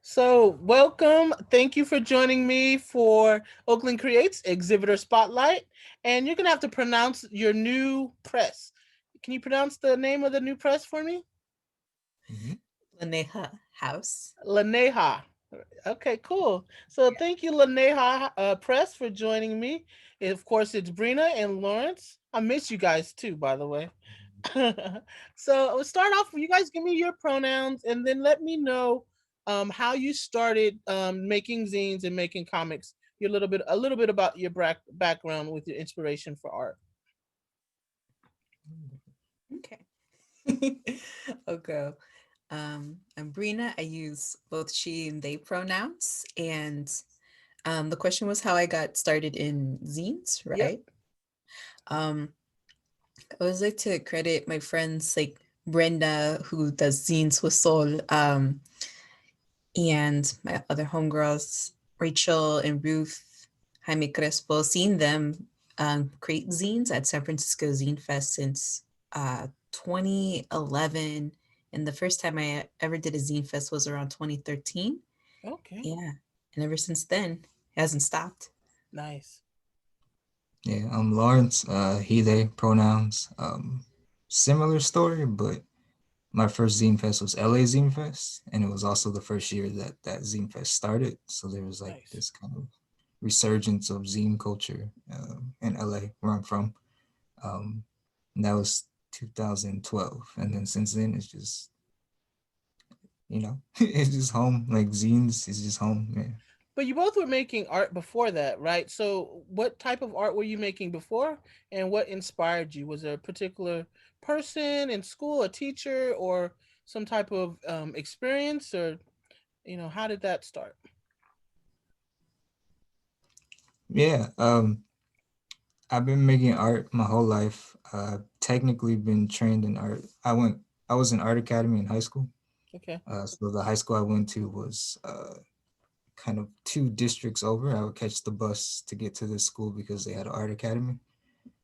So, welcome. Thank you for joining me for Oakland Creates Exhibitor Spotlight. And you're going to have to pronounce your new press. Can you pronounce the name of the new press for me? Mhm. Laneha house. Laneha. Okay, cool. So, Yeah. thank you, Laneha Press, for joining me. And of course, it's Breena and Lawrence. I miss you guys too, by the way. So we'll start off. You guys give me your pronouns, and then let me know how you started making zines and making comics. A little bit about your background with your inspiration for art. Okay. Okay. I'm Breena. I use both she and they pronouns. And the question was how I got started in zines, Yep. right? Um, I always like to credit my friends like Brenda, who does zines with Soul, and my other homegirls, Rachel and Ruth, Jaime Crespo, seeing them create zines at San Francisco Zine Fest since 2011. And the first time I ever did a zine fest was around 2013. Okay. Yeah. And ever since then, it hasn't stopped. Nice. Yeah, I'm Lawrence, he, they pronouns. Similar story, but my first Zine Fest was LA Zine Fest, and it was also the first year that Zine Fest started. So there was like Nice. this kind of resurgence of zine culture in LA, where I'm from. Um, and that was 2012. And then since then, it's just, it's just home. Like zines is just home, man. But you both were making art before that, right? So, what type of art were you making before, and what inspired you? Was there a particular person in school, a teacher, or some type of experience, or how did that start? Yeah, I've been making art my whole life. Technically been trained in art. I was in art academy in high school. Okay. So the high school I went to was kind of two districts over. I would catch the bus to get to this school because they had an art academy.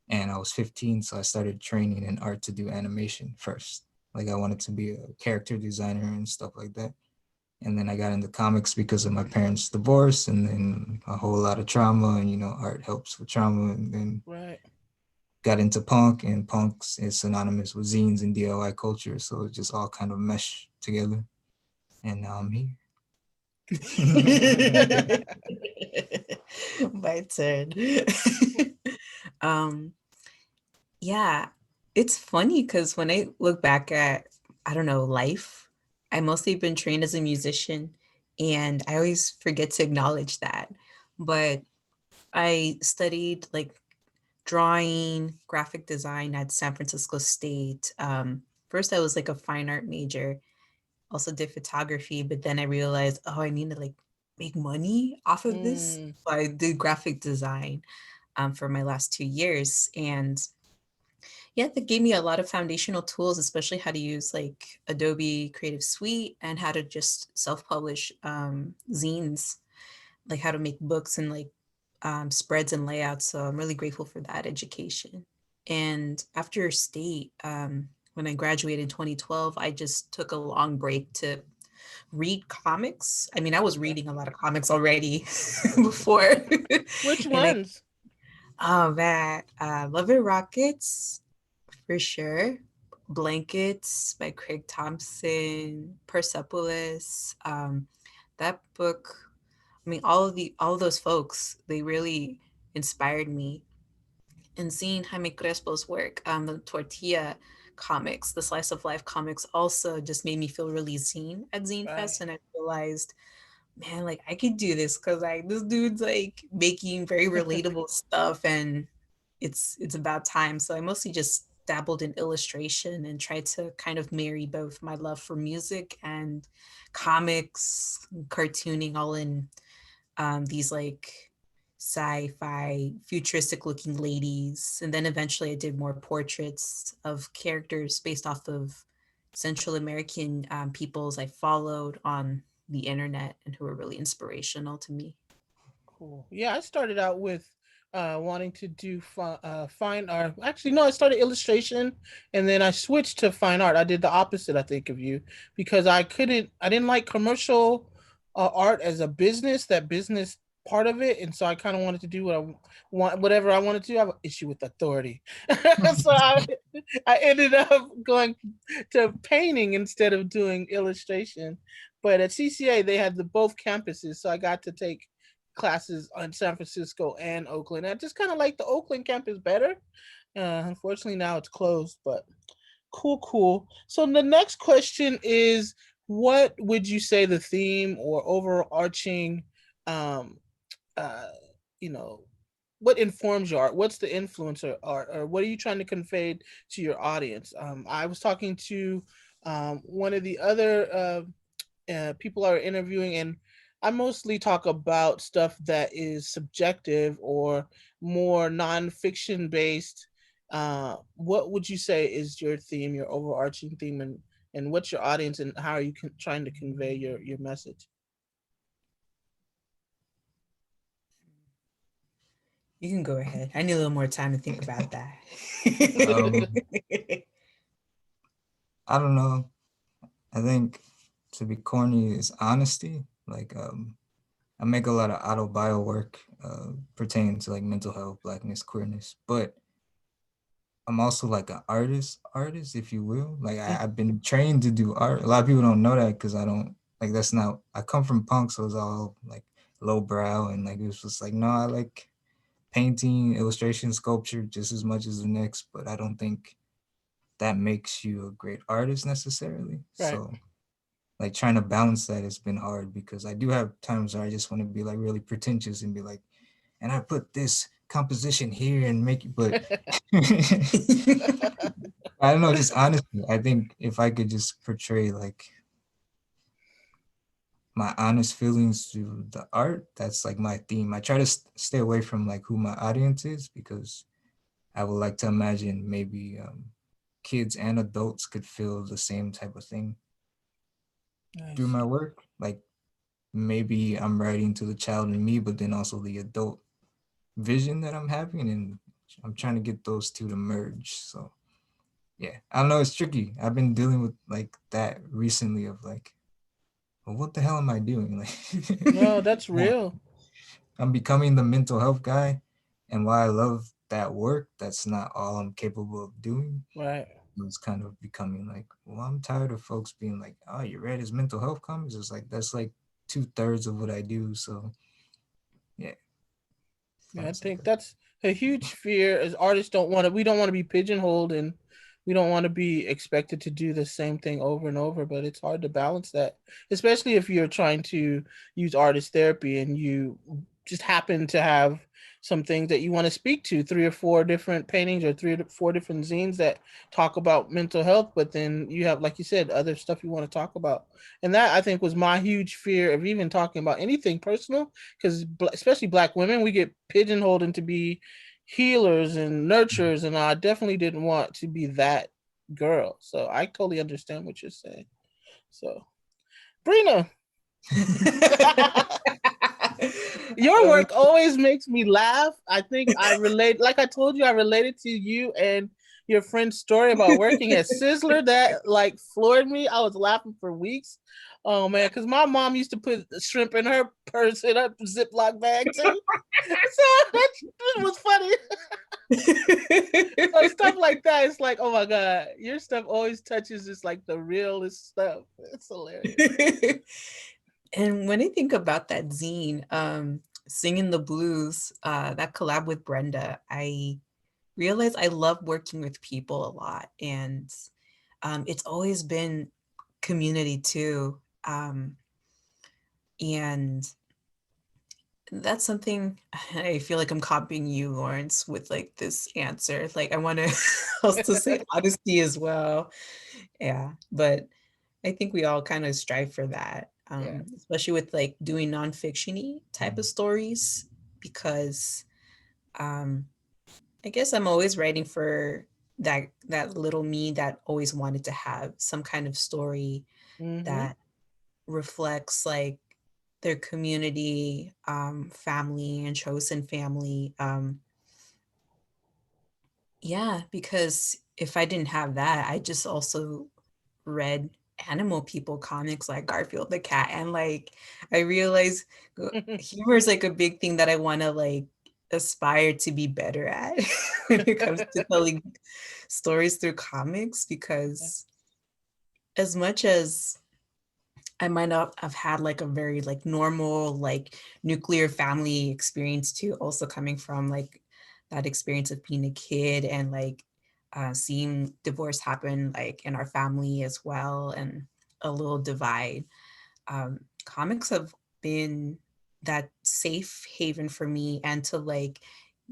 And I was 15, so I started training in art to do animation first. Like I wanted to be a character designer and stuff like that. And then I got into comics because of my parents' divorce, and then a whole lot of trauma. And art helps with trauma. And then Right. got into punk, and punks is synonymous with zines and DIY culture, so it just all kind of mesh together. And now I'm here. My turn. um, yeah, it's funny because when I look back at, I don't know, life, I mostly been trained as a musician, and I always forget to acknowledge that. But I studied like drawing, graphic design at San Francisco State. First, I was like a fine art major, also did photography, but then I realized, oh, I need to like make money off of this. Mm, So I did graphic design for my last 2 years. And yeah, that gave me a lot of foundational tools, especially how to use like Adobe Creative Suite and how to just self publish zines, like how to make books and like spreads and layouts. So I'm really grateful for that education. And after state, when I graduated in 2012, I just took a long break to read comics. I mean, I was okay. reading a lot of comics already before. Which And I, ones? oh man, Love and Rockets for sure. Blankets by Craig Thompson, Persepolis. That book, I mean, all of those folks, they really inspired me. And seeing Jaime Crespo's work, the Tortilla comics, the Slice of Life comics, also just made me feel really seen at Zine Right. Fest, and I realized, man, like I could do this because like this dude's like making very relatable stuff, and it's about time. So I mostly just dabbled in illustration and tried to kind of marry both my love for music and comics, cartooning, all in these like sci-fi futuristic looking ladies. And then eventually I did more portraits of characters based off of Central American peoples I followed on the internet and who were really inspirational to me. Cool. Yeah, I started out with wanting to do fine art. Actually, no, I started illustration, and then I switched to fine art. I did the opposite, I think, of you, because I didn't like commercial art as a business, that business part of it, and so I kind of wanted to do what I want, whatever I wanted to do. I have an issue with authority, so I ended up going to painting instead of doing illustration. But at CCA, they had the both campuses, so I got to take classes on San Francisco and Oakland. I just kind of like the Oakland campus better. Unfortunately, now it's closed, but cool, cool. So the next question is, what would you say the theme or overarching, um, uh, you know, what informs your art? What's the influencer art, or what are you trying to convey to your audience? I was talking to one of the other people are interviewing, and I mostly talk about stuff that is subjective or more nonfiction based. What would you say is your theme, your overarching theme, and what's your audience, and how are you trying to convey your message? You can go ahead. I need a little more time to think about that. Um, I don't know. I think to be corny is honesty. Like I make a lot of auto bio work pertaining to like mental health, blackness, queerness, but I'm also like an artist, if you will. Like I've been trained to do art. A lot of people don't know that because I don't like that's not. I come from punk, so it's all like lowbrow and like it was just like no, I like painting, illustration, sculpture just as much as the next, but I don't think that makes you a great artist necessarily. Right. So like trying to balance that has been hard because I do have times where I just want to be like really pretentious and be like, and I put this composition here and make it, but I don't know, just honestly, I think if I could just portray like my honest feelings through the art, that's like my theme. I try to stay away from like who my audience is because I would like to imagine maybe kids and adults could feel the same type of thing through Nice. my work. Like maybe I'm writing to the child in me, but then also the adult vision that I'm having, and I'm trying to get those two to merge. So yeah, I don't know. It's tricky. I've been dealing with like that recently. Of like, well, what the hell am I doing? No, Like, that's yeah, real. I'm becoming the mental health guy, and while I love that work, that's not all I'm capable of doing. Right. It's kind of becoming like, well, I'm tired of folks being like, oh, you read his mental health comics? It's like that's like 2/3 of what I do. So yeah, Yeah, kind I of stuff think like that's a huge fear as artists don't want to we don't want to be pigeonholed, and we don't want to be expected to do the same thing over and over, but it's hard to balance that, especially if you're trying to use artist therapy and you just happen to have some things that you want to speak to, three or four different paintings or three or four different zines that talk about mental health, but then you have, like you said, other stuff you want to talk about. And that, I think, was my huge fear of even talking about anything personal, because especially Black women, we get pigeonholed into be healers and nurturers, and I definitely didn't want to be that girl. So I totally understand what you're saying. So, Breena, your Um, work always makes me laugh. I think I relate, like I told you, I related to you and your friend's story about working at Sizzler. That like floored me. I was laughing for weeks. Oh man, because my mom used to put shrimp in her purse in her Ziploc bag too. So that was funny. So stuff like that, it's like, oh my god, your stuff always touches just like the realest stuff. It's hilarious. and when I think about that zine, Singing the Blues, that collab with Brenda, I realized I love working with people a lot. And it's always been community too. And that's something I feel like I'm copying you, Lawrence, with like this answer. Like I want to also say honesty as well. Yeah, but I think we all kind of strive for that, Yeah. especially with like doing nonfiction-y type of that. stories, because um, I guess I'm always writing for that little me that always wanted to have some kind of story Mm-hmm. that reflects like their community, family, and chosen family. Yeah, because if I didn't have that, I just also read animal people comics like Garfield the cat, and like I realize humor is like a big thing that I want to like aspire to be better at when it comes to telling stories through comics, because as much as I might not have had like a very like normal like nuclear family experience too, also coming from like that experience of being a kid and like seeing divorce happen like in our family as well, and a little divide. Comics have been that safe haven for me, and to like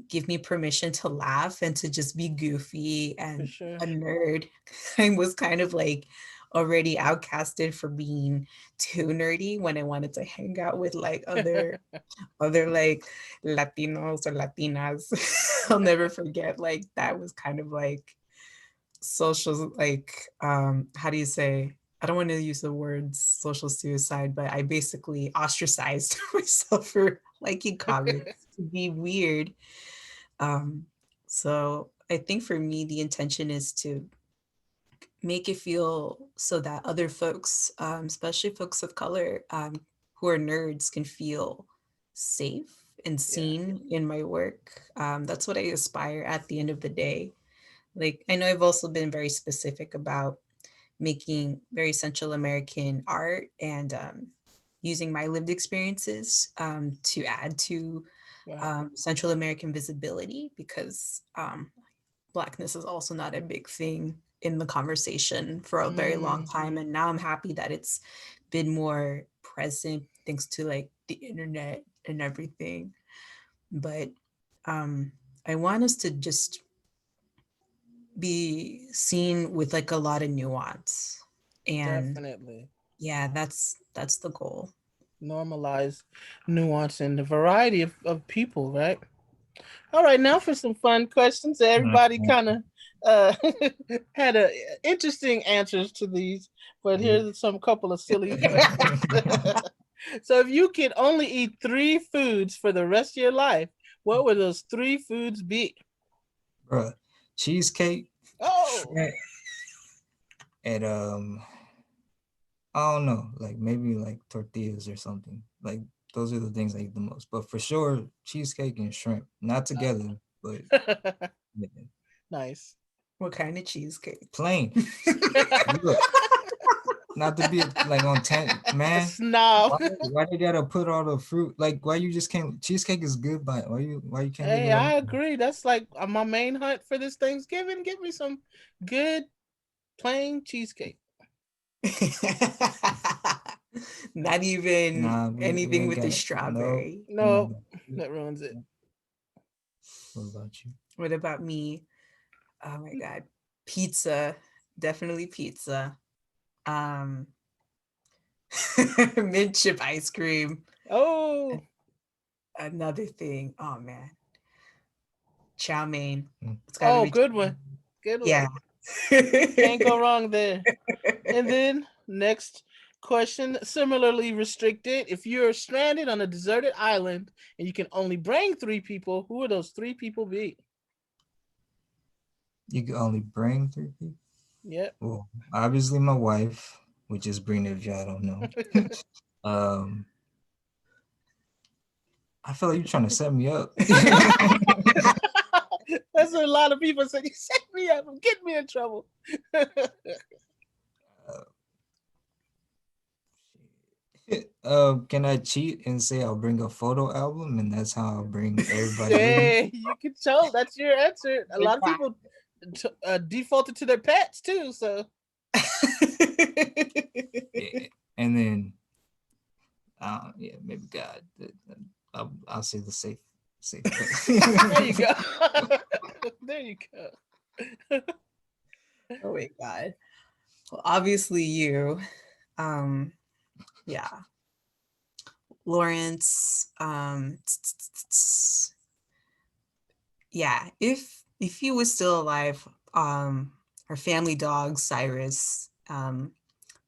give me permission to laugh and to just be goofy For and sure. a nerd. I was kind of like already outcasted for being too nerdy when I wanted to hang out with like other like Latinos or Latinas. I'll never forget, like that was kind of like social, like how do you say, I don't want to use the words social suicide, but I basically ostracized myself for liking comics to be weird. um so I think for me the intention is to make it feel so that other folks, especially folks of color, who are nerds, can feel safe and Yeah. seen in my work. That's what I aspire at the end of the day. Like, I know I've also been very specific about making very Central American art, and using my lived experiences to add to Right. Central American visibility, because Blackness is also not a big thing in the conversation for a very long Mm, time. And now I'm happy that it's been more present thanks to like the internet and everything. But um, I want us to just be seen with like a lot of nuance. And definitely. yeah, that's the goal. Normalize nuance and the variety of people, right? All right, now for some fun questions. Everybody Mhm. kind of had interesting answers to these, but Yeah. here's some couple of silly questions. So, if you could only eat three foods for the rest of your life, what would those three foods be? Bruh, cheesecake, Oh, shrimp, and I don't know, like maybe like tortillas or something. Like those are the things I eat the most. But for sure, cheesecake and shrimp, not together, but yeah, nice. What kind of cheesecake? plain. Look, not to be like on tent, A man. snob. Why they gotta put all the fruit? Like why you just can't? Cheesecake is good, but why you can't leave Hey, it I alone? agree. That's like my main hunt for this Thanksgiving. Give me some good plain cheesecake. Not even Nah, we anything ain't with the got no. strawberry. We No, ain't got it. that ruins it. What about you? What about me? Oh my god. Pizza. Definitely pizza. Um mint chip ice cream. Oh, Another thing. Oh man. Chow mein. Mm. It's gotta oh, be good one. Good yeah. one. Can't go wrong there. And then next question, similarly restricted. If you're stranded on a deserted island and you can only bring three people, who would those three people be? You can only bring three people. Yep. Well, obviously my wife, which is Breena, if y'all don't know. Um, I feel like you're trying to set me up. That's what a lot of people say. You set me up and get me in trouble. Can I cheat and say I'll bring a photo album and that's how I'll bring everybody with me? Hey, you can tell that's your answer. A lot of people defaulted to their pets too. So Yeah, and then yeah, maybe God. I'll say the safe there you bet. go. There you go. Oh my god. Well, obviously you. Um yeah. Lawrence. Yeah, if he was still alive, our family dog Cyrus,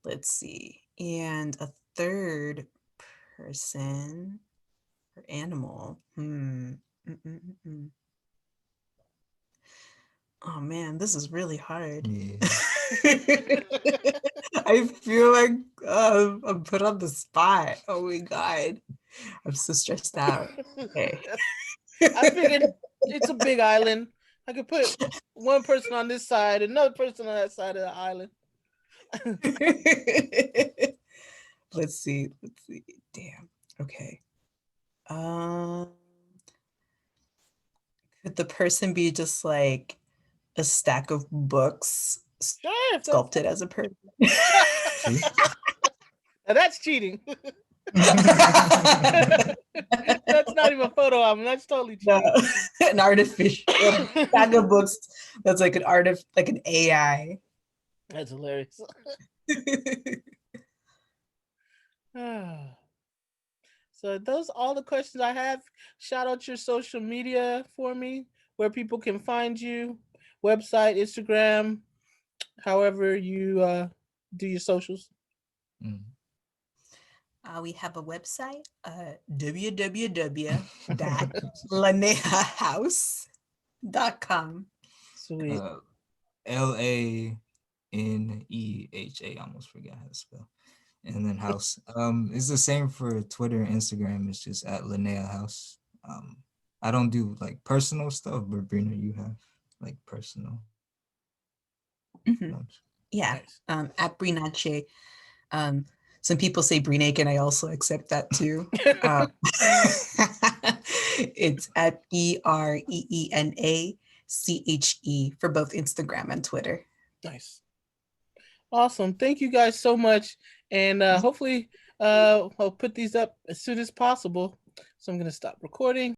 let's see, and a third person or animal. Mm. Oh man, this is really hard. Yeah. I feel like I'm put on the spot. Oh my god. I'm so stressed out. Okay. I figured it's a big island. I could put one person on this side, another person on that side of the island. Let's see. Let's see. Damn. Okay. Um, could the person be just like a stack of books Sure, if that's sculpted as a person? See? now that's cheating. That's not even a photo album. That's totally No, cheating. an artificial stack of books that's like like an AI. That's hilarious. So those are all the questions I have. Shout out your social media for me, where people can find you, website, Instagram, however you do your socials. Mm. We have a website, www.lanehahouse.com. Sweet. uh, Laneha. I almost forgot how to spell. And then house. It's the same for Twitter and Instagram. It's just at Laneha House. I don't do like personal stuff, but Brina, you have like personal Mhm. ones. Yeah, Nice. at Brinache. Some people say Breenake, and I also accept that too. Uh, it's at BREENACHE for both Instagram and Twitter. Nice. Awesome. Thank you guys so much. And hopefully I'll put these up as soon as possible. So I'm going to stop recording.